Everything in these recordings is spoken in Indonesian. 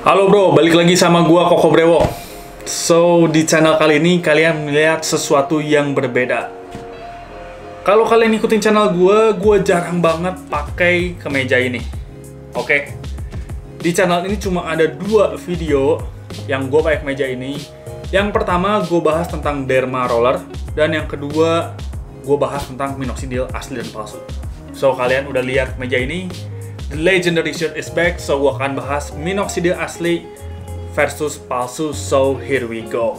Halo bro, balik lagi sama gua Koko Brewo. So, di channel kali ini kalian melihat sesuatu yang berbeda. Kalau kalian ikutin channel gua jarang banget pakai kemeja ini. Oke. Di channel ini cuma ada 2 video yang gua pakai kemeja ini. Yang pertama gua bahas tentang derma roller dan yang kedua gua bahas tentang minoxidil asli dan palsu. So, kalian udah lihat kemeja ini? The legendary shirt is back, so gue akan bahas minoxidil asli versus palsu, so here we go.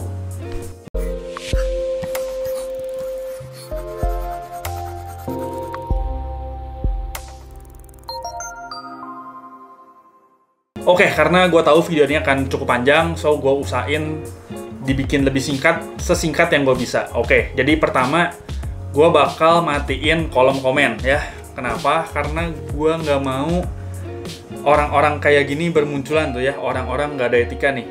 Oke, karena gue tahu video ini akan cukup panjang, so gue usahain dibikin lebih singkat, sesingkat yang gue bisa. Oke, jadi pertama gue bakal matiin kolom komen ya. Kenapa? Karena gue nggak mau orang-orang kayak gini bermunculan tuh ya, orang-orang nggak ada etika nih.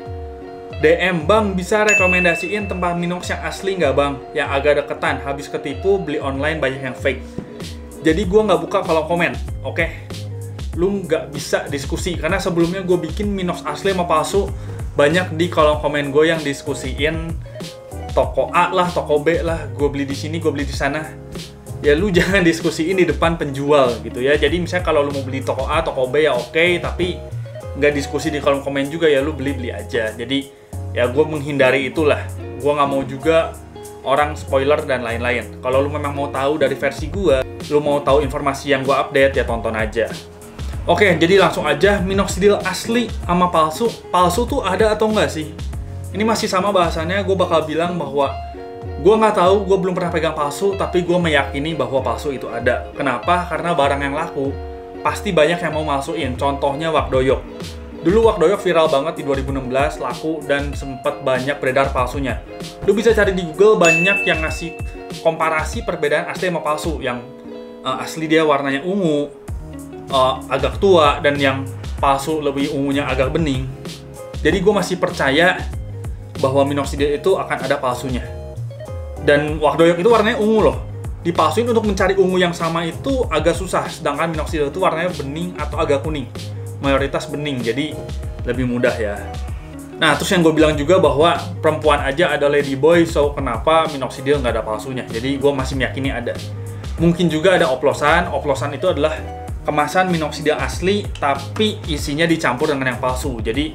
DM bang, bisa rekomendasiin tempat minox yang asli nggak bang? Yang agak deketan, habis ketipu beli online banyak yang fake. Jadi gue nggak buka kolom komen, oke? Lu nggak bisa diskusi, karena sebelumnya gue bikin minox asli sama palsu, banyak di kolom komen gue yang diskusiin toko A lah, toko B lah, gue beli di sini, gue beli di sana. Ya lu jangan diskusiin di depan penjual gitu ya. Jadi misalnya kalau lu mau beli toko A, toko B ya oke, tapi nggak diskusi di kolom komen juga ya, lu beli aja. Jadi ya gue menghindari itulah. Gue nggak mau juga orang spoiler dan lain-lain. Kalau lu memang mau tahu dari versi gue, lu mau tahu informasi yang gue update ya tonton aja. Oke, jadi langsung aja, minoxidil asli sama palsu. Palsu tuh ada atau enggak sih? Ini masih sama bahasannya, gue bakal bilang bahwa gue nggak tahu, gue belum pernah pegang palsu, tapi gue meyakini bahwa palsu itu ada. Kenapa? Karena barang yang laku, pasti banyak yang mau malsuin. Contohnya Wakdoyok. Dulu Wakdoyok viral banget di 2016, laku, dan sempat banyak beredar palsunya. Lu bisa cari di Google, banyak yang ngasih komparasi perbedaan asli sama palsu. Yang asli dia warnanya ungu, agak tua, dan yang palsu lebih ungunya agak bening. Jadi gue masih percaya bahwa minoxidil itu akan ada palsunya. Dan Wakdoyok itu warnanya ungu loh. Dipalsuin untuk mencari ungu yang sama itu agak susah. Sedangkan minoxidil itu warnanya bening atau agak kuning. Mayoritas bening, jadi lebih mudah ya. Nah, terus yang gue bilang juga bahwa perempuan aja ada ladyboy, so kenapa minoxidil nggak ada palsunya? Jadi gue masih meyakini ada. Mungkin juga ada oplosan. Oplosan itu adalah kemasan minoxidil asli, tapi isinya dicampur dengan yang palsu. Jadi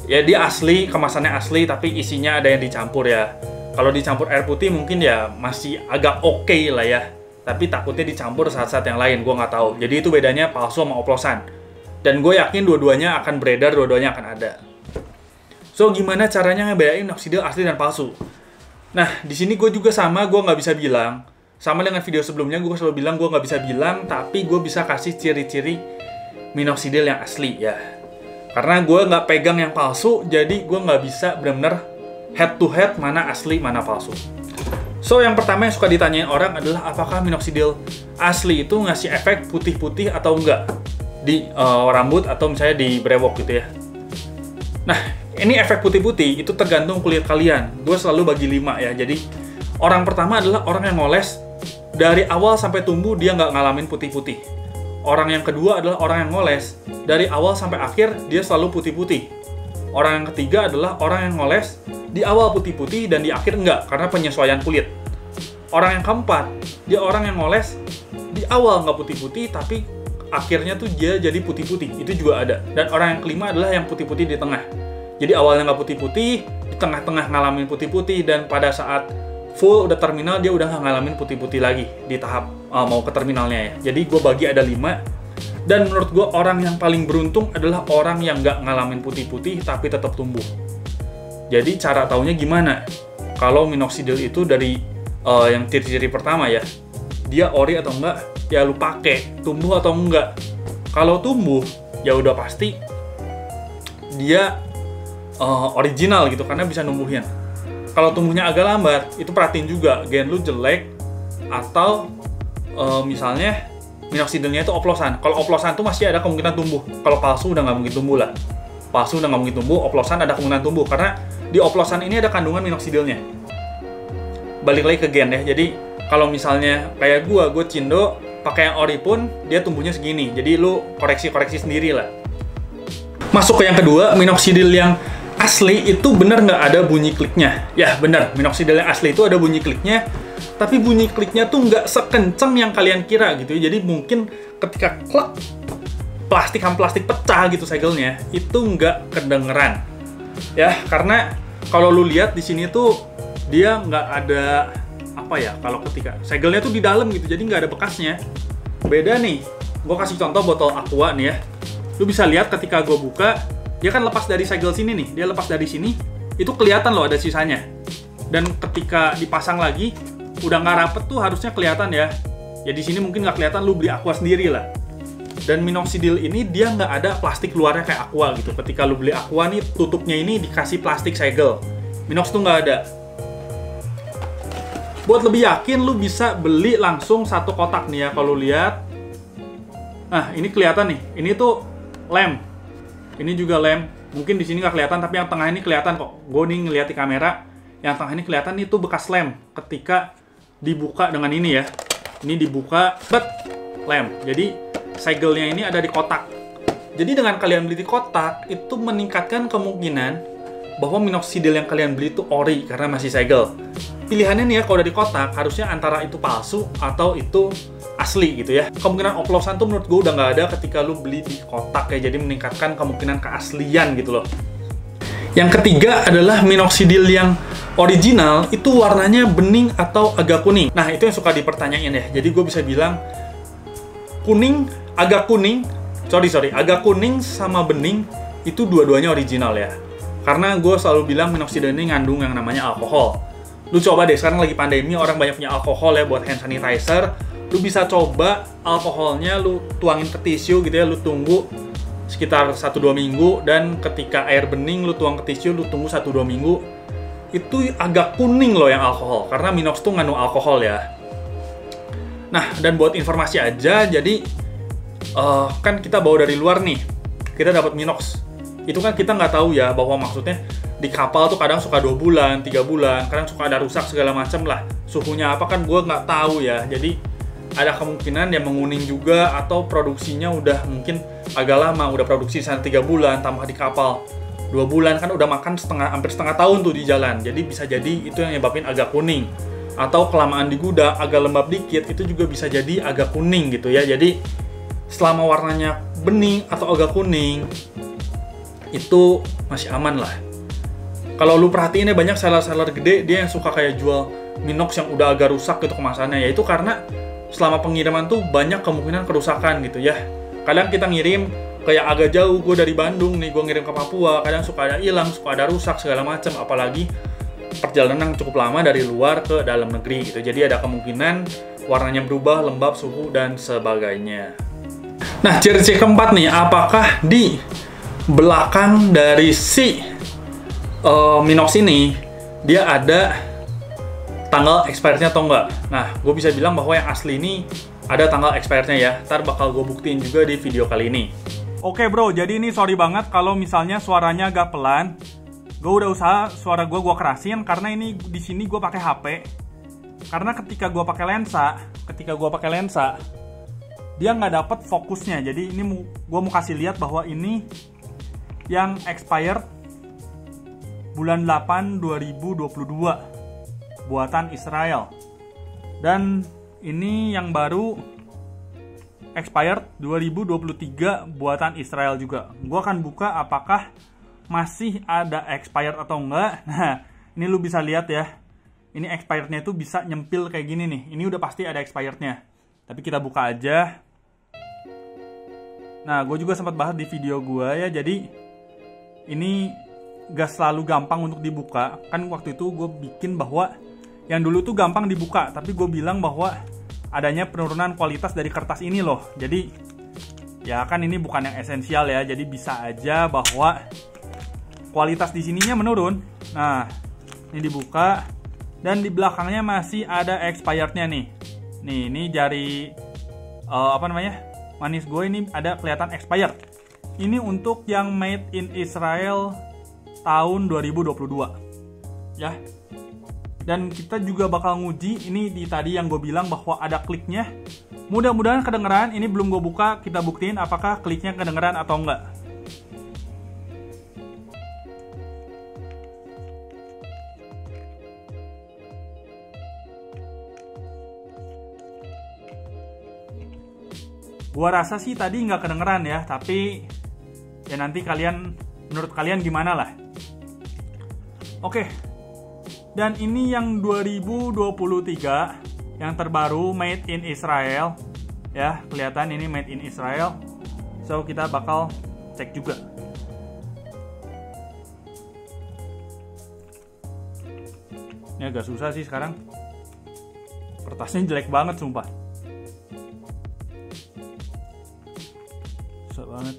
ya dia asli, kemasannya asli, tapi isinya ada yang dicampur ya. Kalau dicampur air putih mungkin ya masih agak oke lah ya. Tapi takutnya dicampur saat-saat yang lain, gue nggak tahu. Jadi itu bedanya palsu sama oplosan. Dan gue yakin dua-duanya akan beredar, dua-duanya akan ada. So, gimana caranya ngebedain minoxidil asli dan palsu? Nah, di sini gue juga sama, gue nggak bisa bilang. Sama dengan video sebelumnya, gue selalu bilang gue nggak bisa bilang, tapi gue bisa kasih ciri-ciri minoxidil yang asli ya. Karena gue nggak pegang yang palsu, jadi gue nggak bisa benar-benar head to head mana asli, mana palsu. So, yang pertama yang suka ditanyain orang adalah apakah minoxidil asli itu ngasih efek putih-putih atau enggak di rambut atau misalnya di brewok gitu ya. Nah, ini efek putih-putih itu tergantung kulit kalian. Gue selalu bagi 5 ya. Jadi, orang pertama adalah orang yang ngoles dari awal sampai tumbuh dia nggak ngalamin putih-putih. Orang yang kedua adalah orang yang ngoles dari awal sampai akhir dia selalu putih-putih. Orang yang ketiga adalah orang yang ngoles di awal putih-putih dan di akhir enggak, karena penyesuaian kulit. Orang yang keempat, dia orang yang ngoles di awal nggak putih-putih, tapi akhirnya tuh dia jadi putih-putih. Itu juga ada. Dan orang yang kelima adalah yang putih-putih di tengah. Jadi awalnya nggak putih-putih, di tengah-tengah ngalamin putih-putih, dan pada saat full udah terminal, dia udah nggak ngalamin putih-putih lagi di tahap mau ke terminalnya ya. Jadi gue bagi ada 5. Dan menurut gue orang yang paling beruntung adalah orang yang nggak ngalamin putih-putih tapi tetap tumbuh. Jadi cara taunya gimana? Kalau minoxidil itu dari yang ciri-ciri pertama ya, dia ori atau enggak, ya lu pakai, tumbuh atau enggak. Kalau tumbuh, ya udah pasti dia original gitu, karena bisa numbuhin. Kalau tumbuhnya agak lambat, itu perhatiin juga gen lu jelek atau misalnya minoxidilnya itu oplosan. Kalau oplosan tuh masih ada kemungkinan tumbuh. Kalau palsu udah nggak mungkin tumbuh lah. Palsu udah nggak mungkin tumbuh, oplosan ada kemungkinan tumbuh. Karena di oplosan ini ada kandungan minoxidilnya. Balik lagi ke gen ya. Jadi kalau misalnya kayak gue cindo, pakai yang ori pun dia tumbuhnya segini. Jadi lu koreksi-koreksi sendiri lah. Masuk ke yang kedua, minoxidil yang asli itu bener nggak ada bunyi kliknya? Ya bener, minoxidil yang asli itu ada bunyi kliknya, tapi bunyi kliknya tuh nggak sekenceng yang kalian kira gitu ya. Jadi mungkin ketika klak, plastik pecah gitu segelnya, itu nggak kedengeran. Ya, karena kalau lu lihat di sini tuh dia nggak ada apa ya, kalau ketika segelnya tuh di dalam gitu, jadi nggak ada bekasnya. Beda nih, gue kasih contoh botol Aqua nih ya. Lu bisa lihat ketika gue buka, dia kan lepas dari segel sini nih, dia lepas dari sini, itu kelihatan loh ada sisanya. Dan ketika dipasang lagi, udah nggak rapet tuh harusnya kelihatan ya. Ya di sini mungkin nggak kelihatan, lu beli Aqua sendiri lah. Dan minoxidil ini dia nggak ada plastik luarnya kayak Aqua gitu. Ketika lu beli Aqua nih, tutupnya ini dikasih plastik segel. Minox tuh nggak ada. Buat lebih yakin, lu bisa beli langsung satu kotak nih ya, kalau lihat. Nah, ini kelihatan nih, ini tuh lem. Ini juga lem. Mungkin di sini nggak kelihatan, tapi yang tengah ini kelihatan kok. Gue nih ngeliat di kamera, yang tengah ini kelihatan itu bekas lem. Ketika dibuka dengan ini ya, ini dibuka, lem. Jadi segelnya ini ada di kotak. Jadi dengan kalian beli di kotak, itu meningkatkan kemungkinan bahwa minoxidil yang kalian beli itu ori karena masih segel. Pilihannya nih ya, kalau dari kotak, harusnya antara itu palsu atau itu asli gitu ya. Kemungkinan oplosan tuh menurut gue udah nggak ada ketika lu beli di kotak ya, jadi meningkatkan kemungkinan keaslian gitu loh. Yang ketiga adalah minoxidil yang original itu warnanya bening atau agak kuning. Nah itu yang suka dipertanyain ya, jadi gue bisa bilang kuning, agak kuning sama bening itu dua-duanya original ya. Karena gue selalu bilang minoxidil ini ngandung yang namanya alkohol. Lu coba deh, sekarang lagi pandemi, orang banyak punya alkohol ya buat hand sanitizer. Lu bisa coba alkoholnya, lu tuangin ke tisu gitu ya, lu tunggu sekitar 1-2 minggu, dan ketika air bening lu tuang ke tisu, lu tunggu 1-2 minggu, itu agak kuning loh yang alkohol, karena Minox tuh ngandung alkohol ya. Nah, dan buat informasi aja, jadi kan kita bawa dari luar nih, kita dapat Minox. Itu kan kita nggak tahu ya, bahwa maksudnya di kapal tuh kadang suka 2 bulan, 3 bulan, kadang suka ada rusak segala macam lah. Suhunya apa kan gue nggak tahu ya, jadi ada kemungkinan dia menguning juga, atau produksinya udah mungkin agak lama, udah produksi sana 3 bulan, tambah di kapal 2 bulan, kan udah makan hampir setengah tahun tuh di jalan. Jadi bisa jadi itu yang nyebabin agak kuning. Atau kelamaan di gudang, agak lembab dikit, itu juga bisa jadi agak kuning gitu ya. Jadi selama warnanya bening atau agak kuning, itu masih aman lah. Kalau lu perhatiin ya, banyak seller-seller gede, dia yang suka kayak jual Minox yang udah agak rusak gitu kemasannya, yaitu karena selama pengiriman tuh banyak kemungkinan kerusakan gitu ya. Kadang kita ngirim kayak agak jauh, gue dari Bandung nih, gue ngirim ke Papua, kadang suka ada hilang, suka ada rusak segala macam, apalagi perjalanan yang cukup lama dari luar ke dalam negeri gitu. Jadi ada kemungkinan warnanya berubah, lembab, suhu, dan sebagainya. Nah, ciri-ciri keempat nih, apakah di belakang dari si Minox ini dia ada tanggal expirednya atau enggak? Nah, gue bisa bilang bahwa yang asli ini ada tanggal expirednya ya. Ntar bakal gue buktiin juga di video kali ini. Oke bro, jadi ini sorry banget kalau misalnya suaranya agak pelan. Gue udah usaha suara gue kerasin karena ini di sini gue pakai HP. Karena ketika gue pakai lensa, dia nggak dapet fokusnya. Jadi ini gue mau kasih lihat bahwa ini yang expired bulan 8 2022 buatan Israel, dan ini yang baru expired 2023 buatan Israel juga. Gue akan buka apakah masih ada expired atau enggak. Nah, ini lu bisa lihat ya, ini expirednya itu bisa nyempil kayak gini nih. Ini udah pasti ada expirednya, tapi kita buka aja. Nah, gue juga sempat bahas di video gue ya, jadi ini gak selalu gampang untuk dibuka. Kan waktu itu gue bikin bahwa yang dulu tuh gampang dibuka, tapi gue bilang bahwa adanya penurunan kualitas dari kertas ini loh. Jadi ya kan ini bukan yang esensial ya, jadi bisa aja bahwa kualitas di sininya menurun. Nah, ini dibuka dan di belakangnya masih ada expirednya nih. Nih, ini jari manis gue ini ada kelihatan expired. Ini untuk yang made in Israel tahun 2022 ya. Dan kita juga bakal nguji ini di tadi yang gue bilang bahwa ada kliknya. Mudah-mudahan kedengeran. Ini belum gue buka, kita buktiin apakah kliknya kedengeran atau enggak. Gua rasa sih tadi nggak kedengeran ya, tapi ya nanti menurut kalian gimana lah. Oke, dan ini yang 2023, yang terbaru, made in Israel. Ya, kelihatan ini made in Israel. So, kita bakal cek juga. Ini agak susah sih sekarang. Kertasnya jelek banget, sumpah. Susah banget.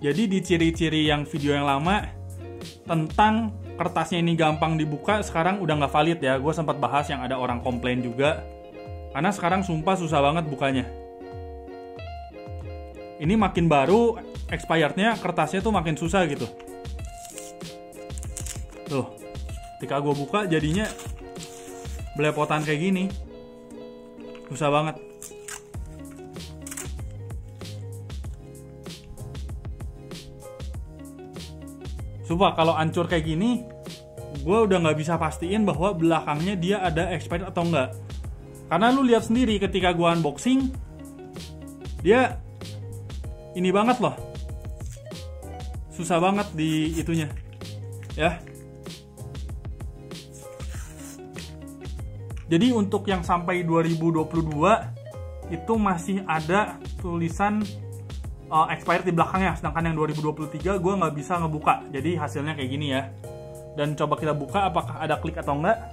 Jadi di ciri-ciri yang video yang lama tentang kertasnya ini gampang dibuka, sekarang udah nggak valid ya. Gue sempat bahas yang ada orang komplain juga. Karena sekarang sumpah susah banget bukanya. Ini makin baru, expirednya kertasnya tuh makin susah gitu. Tuh, ketika gue buka jadinya belepotan kayak gini. Susah banget. Sumpah kalau hancur kayak gini, gue udah nggak bisa pastiin bahwa belakangnya dia ada expired atau enggak. Karena lu lihat sendiri ketika gue unboxing, dia ini banget loh, susah banget di itunya, ya. Jadi untuk yang sampai 2022 itu masih ada tulisan expired di belakangnya, sedangkan yang 2023 gue nggak bisa ngebuka. Jadi hasilnya kayak gini ya. Dan coba kita buka apakah ada klik atau enggak.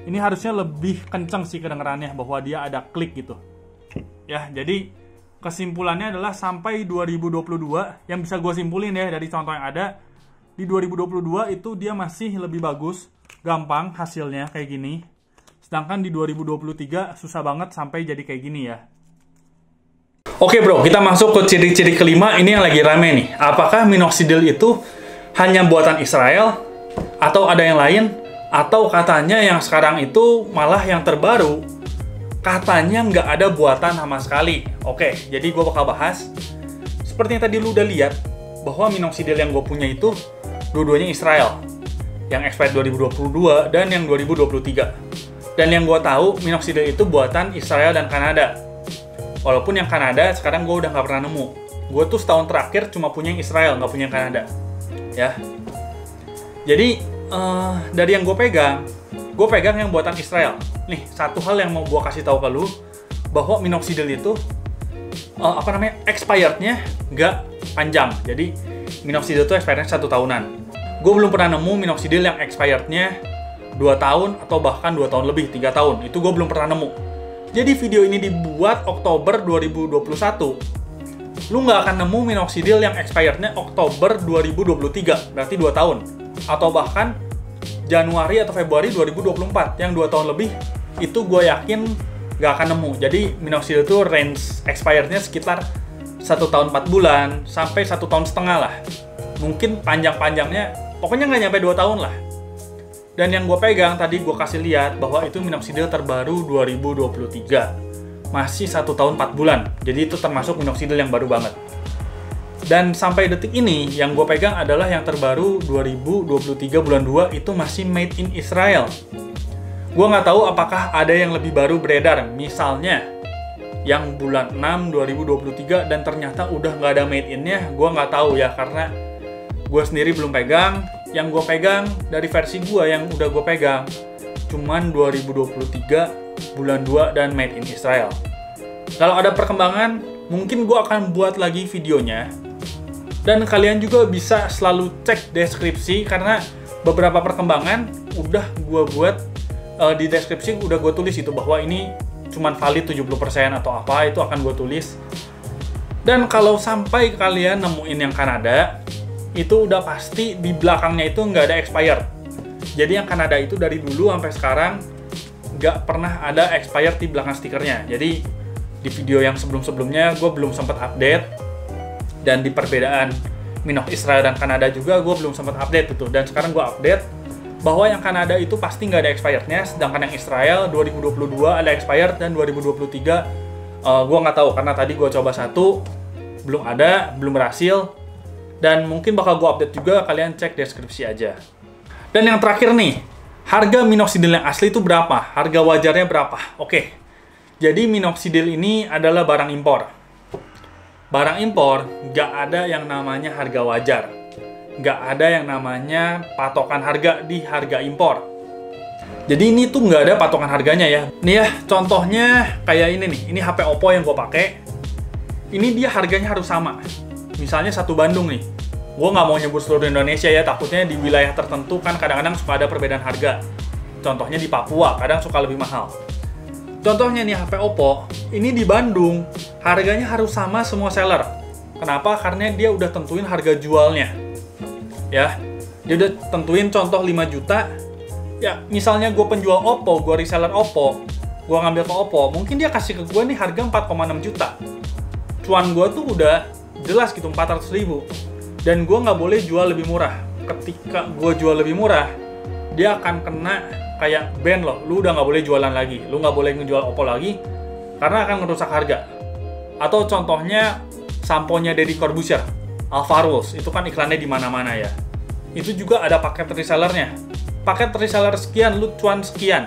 Ini harusnya lebih kenceng sih kedengerannya bahwa dia ada klik gitu. Ya, jadi kesimpulannya adalah sampai 2022, yang bisa gue simpulin ya dari contoh yang ada, di 2022 itu dia masih lebih bagus, gampang hasilnya kayak gini. Sedangkan di 2023 susah banget sampai jadi kayak gini ya. Oke bro, kita masuk ke ciri-ciri kelima. Ini yang lagi rame nih. Apakah minoxidil itu hanya buatan Israel? Atau ada yang lain? Atau katanya yang sekarang itu malah yang terbaru, katanya nggak ada buatan sama sekali. Oke, jadi gue bakal bahas. Seperti yang tadi lu udah lihat, bahwa minoxidil yang gue punya itu dua-duanya Israel. Yang expired 2022 dan yang 2023. Dan yang gue tahu, minoxidil itu buatan Israel dan Kanada. Walaupun yang Kanada sekarang gue udah nggak pernah nemu. Gue tuh setahun terakhir cuma punya yang Israel, nggak punya yang Kanada. Ya. Jadi dari yang gue pegang yang buatan Israel. Nih, satu hal yang mau gue kasih tahu ke lu, bahwa minoxidil itu expirednya nggak panjang. Jadi minoxidil itu expirednya 1 tahunan. Gue belum pernah nemu minoxidil yang expirednya 2 tahun atau bahkan 2 tahun lebih, 3 tahun. Itu gue belum pernah nemu. Jadi video ini dibuat Oktober 2021. Lu nggak akan nemu minoxidil yang expirednya Oktober 2023, berarti 2 tahun. Atau bahkan Januari atau Februari 2024, yang 2 tahun lebih, itu gue yakin nggak akan nemu. Jadi minoxidil itu range expirednya sekitar 1 tahun 4 bulan, sampai 1 tahun setengah lah. Mungkin panjang-panjangnya, pokoknya nggak nyampe 2 tahun lah. Dan yang gue pegang tadi gue kasih lihat bahwa itu minoxidil terbaru 2023. Masih 1 tahun 4 bulan. Jadi itu termasuk minoxidil yang baru banget. Dan sampai detik ini yang gue pegang adalah yang terbaru 2023 bulan 2, itu masih made in Israel. Gue nggak tahu apakah ada yang lebih baru beredar. Misalnya yang bulan 6 2023 dan ternyata udah nggak ada made in-nya. Gue nggak tahu ya, karena gue sendiri belum pegang. Yang gue pegang dari versi gue yang udah gue pegang cuman 2023 bulan 2 dan made in Israel. Kalau ada perkembangan, mungkin gue akan buat lagi videonya. Dan kalian juga bisa selalu cek deskripsi, karena beberapa perkembangan udah gue buat di deskripsi, udah gue tulis itu bahwa ini cuman valid 70% atau apa, itu akan gue tulis. Dan kalau sampai kalian nemuin yang Kanada, itu udah pasti di belakangnya itu nggak ada expired. Jadi yang Kanada itu dari dulu sampai sekarang nggak pernah ada expired di belakang stikernya. Jadi di video yang sebelum-sebelumnya gue belum sempat update, dan di perbedaan minox Israel dan Kanada juga gue belum sempat update itu. Dan sekarang gue update bahwa yang Kanada itu pasti nggak ada expirednya, sedangkan yang Israel 2022 ada expired dan 2023 gue nggak tahu, karena tadi gue coba satu belum ada, belum berhasil. Dan mungkin bakal gue update juga, kalian cek deskripsi aja. Dan yang terakhir nih, Harga minoxidil yang asli itu berapa? Harga wajarnya berapa? Oke, jadi minoxidil ini adalah barang impor. Barang impor, nggak ada yang namanya harga wajar. Nggak ada yang namanya patokan harga di harga impor. Jadi ini tuh nggak ada patokan harganya ya. Nih ya, contohnya kayak ini nih. Ini HP Oppo yang gue pakai. Ini dia harganya harus sama. Misalnya satu Bandung nih. Gue nggak mau nyebut seluruh Indonesia ya, takutnya di wilayah tertentu kan kadang-kadang suka ada perbedaan harga. Contohnya di Papua, kadang suka lebih mahal. Contohnya nih HP Oppo, ini di Bandung, harganya harus sama semua seller. Kenapa? Karena dia udah tentuin harga jualnya. Ya, dia udah tentuin contoh 5 juta. Ya, misalnya gue penjual Oppo, gue reseller Oppo, gue ngambil ke Oppo, mungkin dia kasih ke gue nih harga 4,6 juta. Cuan gue tuh udah jelas gitu, 400.000. Dan gue nggak boleh jual lebih murah. Ketika gue jual lebih murah, dia akan kena kayak ban loh, lu udah nggak boleh jualan lagi, lu nggak boleh ngejual Oppo lagi, karena akan merusak harga. Atau contohnya, samponya Deddy Corbuzier, Alpha Rules, itu kan iklannya di mana-mana ya. Itu juga ada paket resellernya. Paket reseller sekian, lu cuan sekian.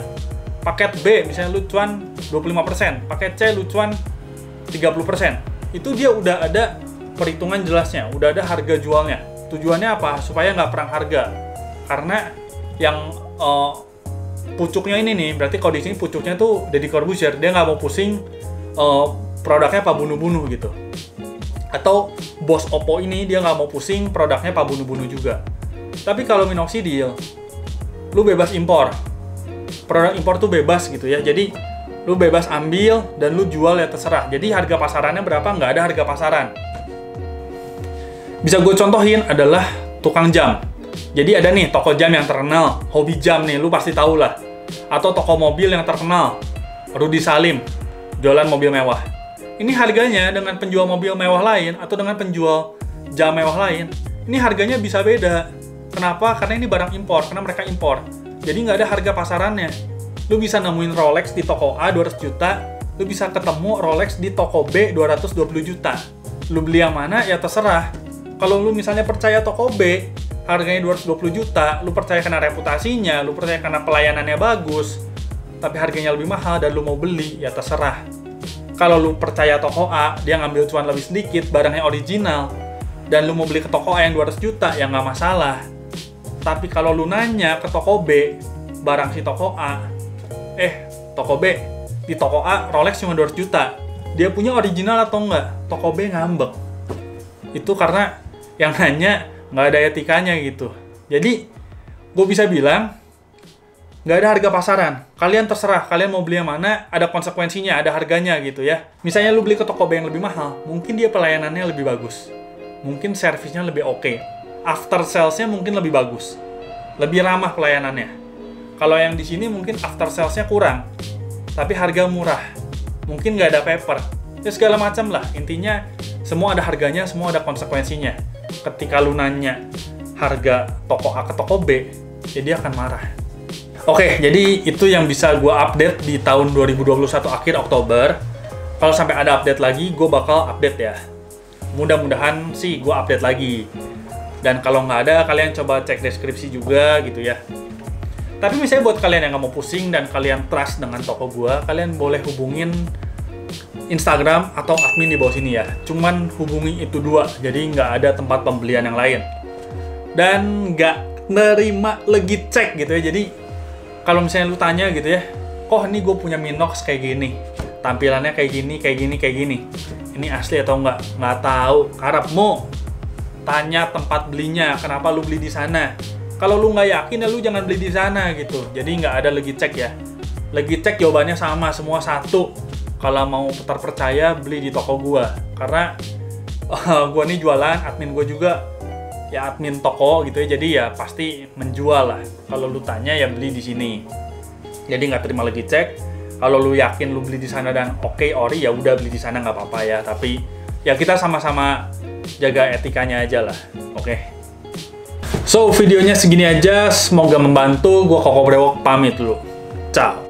Paket B, misalnya lu cuan 25%, paket C lu cuan 30%. Itu dia udah ada perhitungan jelasnya, udah ada harga jualnya. Tujuannya apa? Supaya nggak perang harga. Karena yang pucuknya ini nih, berarti kalau di sini pucuknya tuh Deddy Corbuzier, dia nggak mau pusing produknya Pak Bunuh-Bunuh gitu. Atau bos Oppo ini dia nggak mau pusing produknya Pak Bunuh-Bunuh juga. Tapi kalau minoxidil, lu bebas impor. Produk impor tuh bebas gitu ya. Jadi lu bebas ambil dan lu jual ya terserah. Jadi harga pasarannya berapa? Nggak ada harga pasaran. Bisa gue contohin adalah tukang jam. Jadi ada nih toko jam yang terkenal, Hobi Jam nih, lu pasti tahu lah. Atau toko mobil yang terkenal, Rudy Salim, jualan mobil mewah. Ini harganya dengan penjual mobil mewah lain atau dengan penjual jam mewah lain, ini harganya bisa beda. Kenapa? Karena ini barang impor, karena mereka impor. Jadi nggak ada harga pasarannya. Lu bisa nemuin Rolex di toko A 200 juta, lu bisa ketemu Rolex di toko B 220 juta. Lu beli yang mana ya terserah. Kalau lu misalnya percaya toko B, harganya 220 juta, lu percaya karena reputasinya, lu percaya karena pelayanannya bagus, tapi harganya lebih mahal dan lu mau beli, ya terserah. Kalau lu percaya toko A, dia ngambil cuan lebih sedikit, barangnya original, dan lu mau beli ke toko A yang 200 juta, ya nggak masalah. Tapi kalau lu nanya ke toko B, barang si toko A, toko B, di toko A Rolex cuma 200 juta, dia punya original atau nggak? Toko B ngambek. Itu karena yang nanya nggak ada etikanya gitu. Jadi, gue bisa bilang, nggak ada harga pasaran. Kalian terserah, kalian mau beli yang mana, ada konsekuensinya, ada harganya gitu ya. Misalnya lu beli ke toko B yang lebih mahal, mungkin dia pelayanannya lebih bagus. Mungkin servisnya lebih oke. After sales-nya mungkin lebih bagus. Lebih ramah pelayanannya. Kalau yang di sini mungkin after sales-nya kurang. Tapi harga murah. Mungkin nggak ada paper. Ya segala macam lah. Intinya, semua ada harganya, semua ada konsekuensinya. Ketika lu nanya harga toko A ke toko B, ya dia akan marah. Oke, jadi itu yang bisa gue update di tahun 2021 akhir Oktober. Kalau sampai ada update lagi, gue bakal update ya. Mudah-mudahan sih gue update lagi. Dan kalau nggak ada, kalian coba cek deskripsi juga gitu ya. Tapi misalnya buat kalian yang nggak mau pusing dan kalian trust dengan toko gue, kalian boleh hubungin Instagram atau admin di bawah sini ya. Cuman hubungi itu dua, jadi nggak ada tempat pembelian yang lain. Dan nggak nerima legit check gitu ya. Jadi kalau misalnya lu tanya gitu ya, kok ini gue punya Minox kayak gini, tampilannya kayak gini, kayak gini, kayak gini. Ini asli atau nggak? Nggak tahu. Karepmu tanya tempat belinya, kenapa lu beli di sana? Kalau lu nggak yakin ya lu jangan beli di sana gitu. Jadi nggak ada legit check ya. Legit check jawabannya sama, semua satu. Kalau mau terpercaya beli di toko gua, karena gua nih jualan, admin gua juga ya admin toko gitu ya, jadi ya pasti menjual lah. Kalau lu tanya ya beli di sini. Jadi nggak terima lagi cek. Kalau lu yakin lu beli di sana dan oke, ori ya udah beli di sana nggak apa-apa ya. Tapi ya kita sama-sama jaga etikanya aja lah. Oke. So videonya segini aja, semoga membantu. Gua Koko Brewok pamit dulu. Ciao.